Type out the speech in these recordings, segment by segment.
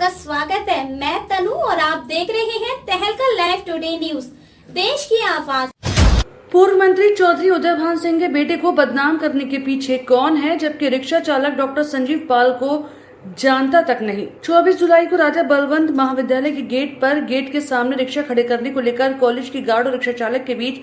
आपका स्वागत है। मैं तनु और आप देख रहे हैं तहलका लाइव टुडे न्यूज, देश की आवाज। पूर्व मंत्री चौधरी उदयभान सिंह के बेटे को बदनाम करने के पीछे कौन है, जबकि रिक्शा चालक डॉक्टर संजीव पाल को जानता तक नहीं। 24 जुलाई को राजा बलवंत महाविद्यालय के गेट के सामने रिक्शा खड़े करने को लेकर कॉलेज की गार्ड और रिक्शा चालक के बीच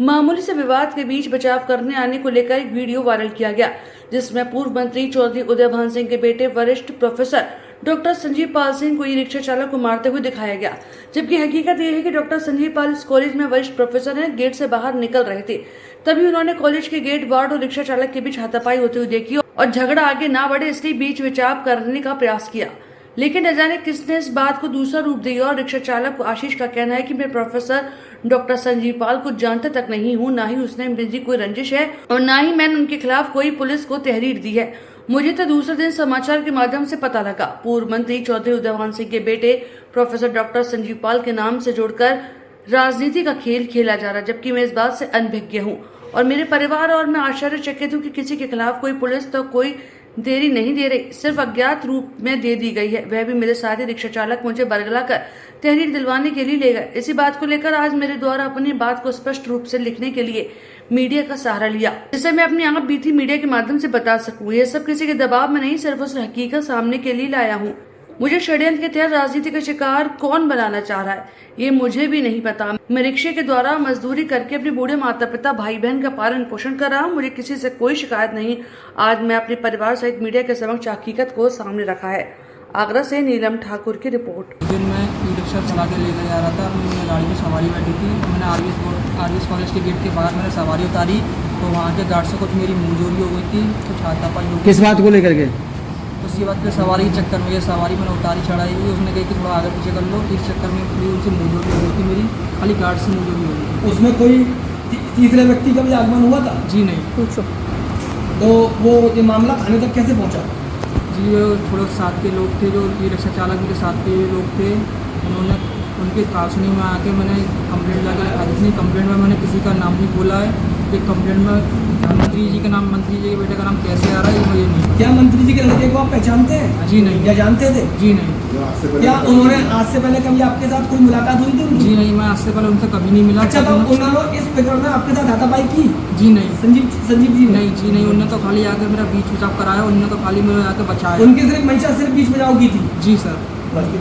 मामूली से विवाद के बीच बचाव करने आने को लेकर एक वीडियो वायरल किया गया, जिसमें पूर्व मंत्री चौधरी उदयभान सिंह के बेटे वरिष्ठ प्रोफेसर डॉक्टर संजीव पाल सिंह को ई रिक्शा चालक को मारते हुए दिखाया गया। जबकि हकीकत यह है कि डॉक्टर संजीव पाल इस कॉलेज में वरिष्ठ प्रोफेसर हैं। गेट से बाहर निकल रहे थे, तभी उन्होंने कॉलेज के गेट गार्ड और रिक्शा चालक के बीच हाथापाई होते हुए देखी और झगड़ा आगे ना बढ़े इसलिए बीच बचाव करने का प्रयास किया। लेकिन न जाने किसने इस बात को दूसरा रूप दिया और रिक्शा चालक आशीष का कहना है कि मैं प्रोफेसर डॉक्टर संजीव पाल को जानता तक नहीं हूँ, ना ही उसने मेरी कोई रंजिश है और ना ही मैंने उनके खिलाफ कोई पुलिस को तहरीर दी है। मुझे तो दूसरे दिन समाचार के माध्यम से पता लगा। पूर्व मंत्री चौधरी उदयभान सिंह के बेटे प्रोफेसर डॉक्टर संजीव पाल के नाम से जोड़कर राजनीति का खेल खेला जा रहा, जबकि मैं इस बात से अनभिज्ञ हूँ और मेरे परिवार और मैं आश्चर्यचकित हूँ कि किसी के खिलाफ कोई पुलिस तो कोई देरी नहीं दे रही, सिर्फ अज्ञात रूप में दे दी गई है। वह भी मेरे साथी रिक्शा चालक मुझे बरगला कर तहरीर दिलवाने के लिए ले गए। इसी बात को लेकर आज मेरे द्वारा अपनी बात को स्पष्ट रूप से लिखने के लिए मीडिया का सहारा लिया, जिसे मैं अपनी आंख बीती मीडिया के माध्यम से बता सकूं। यह सब किसी के दबाव में नहीं, सिर्फ उस हकीकत सामने के लिए लाया हूँ। मुझे षड्यंत्र के तहत राजनीति का शिकार कौन बनाना चाह रहा है, ये मुझे भी नहीं पता। मैं रिक्शे के द्वारा मजदूरी करके अपने बूढ़े माता पिता भाई बहन का पालन पोषण कर रहा हूँ। मुझे किसी से कोई शिकायत नहीं। आज मैं अपने परिवार सहित मीडिया के समक्ष हकीकत को सामने रखा है। आगरा से नीलम ठाकुर की रिपोर्ट। दिन मैं ई रिक्शा चला के लेकर जा रहा था, मैं गाड़ी में सवारी बैठी थी। मैंने आरवीएस कॉलेज के गेट के बाहर मैंने सवारी उतारी तो वहाँ के गार्ड से कुछ मेरी मुंहजोरी हो गई थी, कुछ हाथापाई हो गई। किस बात को लेकर के? तो इसी बात के सवारी के चक्कर में ये सवारी मैंने उतारी चढ़ाई हुई, उसने कही कि थोड़ा आगे पीछे कर लो। इस चक्कर में थोड़ी उनसे मुंहजोरी हो गई थी, मेरी खाली गार्ड से मुंहजोरी हो गई थी। उसमें कोई तीसरे व्यक्ति का भी आगमन हुआ था? जी नहीं। पूछो तो वो ये मामला थाने तक कैसे पहुंचा? जी वो थोड़े साथ के लोग थे, जो ई रिक्शा चालक मेरे साथ के लोग थे, उन्होंने उनके काउंसलिंग में आके मैंने कंप्लेंट लगा लिखा दी। कंप्लेंट में मैंने किसी का नाम नहीं बोला है कि कंप्लेंट में मंत्री जी के नाम, मंत्री जी के बेटे का नाम कैसे आ रहा है मुझे नहीं। क्या मंत्री जी के लड़के को आप पहचानते हैं? जी नहीं। क्या जानते थे? जी नहीं। क्या उन्होंने आज से पहले कभी आपके साथ कोई मुलाकात हुई थी? जी नहीं, मैं आज से पहले उनसे कभी नहीं मिला। अच्छा, तो उन्होंने इस प्रकरण में आपके साथ हाथापाई की? जी नहीं। संजीव जी नहीं जी नहीं, उन्होंने तो खाली आकर मेरा बीच बचाव कराया, उन्होंने तो खाली मेरे आकर बचाया। उनकी सिर्फ मंशा सिर्फ बीच बचाव की थी? जी सर।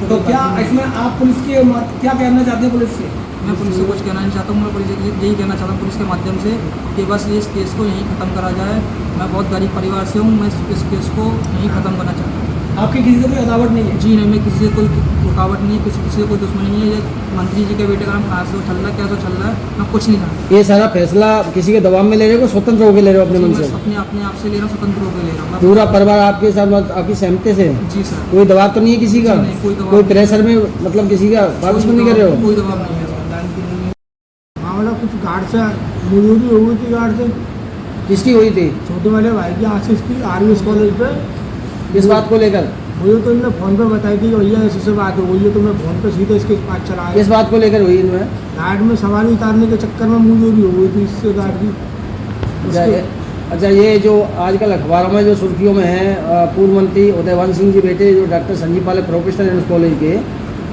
तो क्या इसमें आप पुलिस के क्या कहना चाहते हैं? पुलिस से मैं पुलिस से कुछ कहना नहीं चाहता हूँ। मैं पुलिस से यही कहना चाहता हूँ पुलिस के माध्यम से कि बस इस केस को यहीं ख़त्म करा जाए। मैं बहुत गरीब परिवार से हूँ, मैं इस केस को यहीं ख़त्म करना चाहता हूँ। आपकी किसी से कोई अदावत नहीं है? जी नहीं, मैं किसी से कोई रुकावट नहीं, किसी से कोई दुश्मनी नहीं है। ये मंत्री जी के बेटे का नाम कहाँ से चल रहा है, क्या तो चल रहा है, मैं कुछ नहीं जानता। ये सारा फैसला किसी के दबाव में ले रहे हो, स्वतंत्र होकर ले रहे हो अपने मन से? अपने आप से ले रहा हूँ, स्वतंत्र होकर ले रहा हूँ। पूरा परिवार आपके साथ आपकी सहमति से? जी सर। कोई दबाव तो नहीं है किसी का? नहीं, कोई दबाव। कोई प्रेशर में मतलब किसी का बात नहीं कर रहे हो? कोई दबाव नहीं है। मामला कुछ गार्ड से मुजूरी हो गई थी। गार्ड से किसकी हुई थी? छोटे वाले भाई की, आशीष की, आरवीएस कॉलेज पे। किस बात को लेकर? मुझे तो इन्होंने फ़ोन पे बताई थी कि भैया ऐसी से बात हो गई है, तो मैं फ़ोन पे सीधे इसके पास चला आया। किस बात को लेकर हुई इनमें? गार्ड में सवारी उतारने के चक्कर में मुजूरी हो गई थी इससे गार्ड की। अच्छा, ये जो आजकल अखबारों में जो सुर्खियों में है, पूर्व मंत्री उदयभान सिंह जी बेटे जो डॉक्टर संजीव पाल प्रोफेशनल कॉलेज के,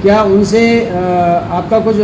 क्या उनसे आपका कुछ?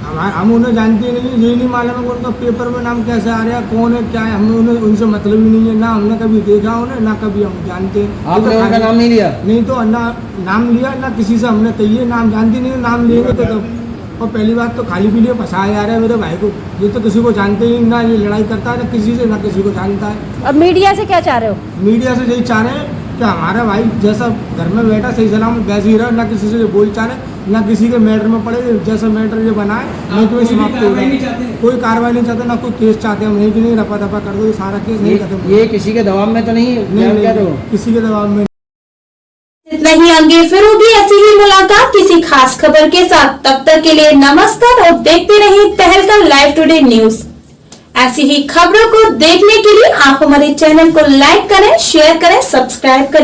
हम उन्हें जानते नहीं, ये नहीं मालूम है उनका पेपर में नाम कैसे आ रहा है, कौन है, क्या है, हमें उन्हें उनसे मतलब ही नहीं है। ना हमने कभी देखा उन्हें, ना कभी हम जानते हैं। आपने उनका नाम नहीं लिया? नहीं, तो ना नाम लिया, ना किसी से हमने कही है, नाम जानती नहीं, नाम लेंगे तो तब। और पहली बात तो खाली पीली फंसाया जा रहा है मेरे भाई को। ये तो किसी को जानते ही ना, ये लड़ाई करता है ना किसी से, ना किसी को जानता है। अब मीडिया से क्या चाह रहे हो? मीडिया से यही चाह रहे हैं कि हमारा भाई जैसा घर में बैठा सही सलाम वैसे ही रहा, ना किसी से बोल चाह रहे, ना किसी के मैटर में पड़े। जैसा मैटर ये बना है नहीं तो समाप्त हो गया। कोई कार्रवाई नहीं चाहते, ना कोई केस चाहते हम नहीं कि नहीं रफा दफा कर दो, ये सारा केस नहीं खत्म। ये किसी के दबाव में तो नहीं? नहीं, किसी के दबाव में इतना ही। आगे फिर होगी ऐसी ही मुलाकात किसी खास खबर के साथ। तब तक के लिए नमस्कार और देखते रहिए तहलका लाइव टुडे न्यूज। ऐसी ही खबरों को देखने के लिए आप हमारे चैनल को लाइक करें, शेयर करें, सब्सक्राइब करें।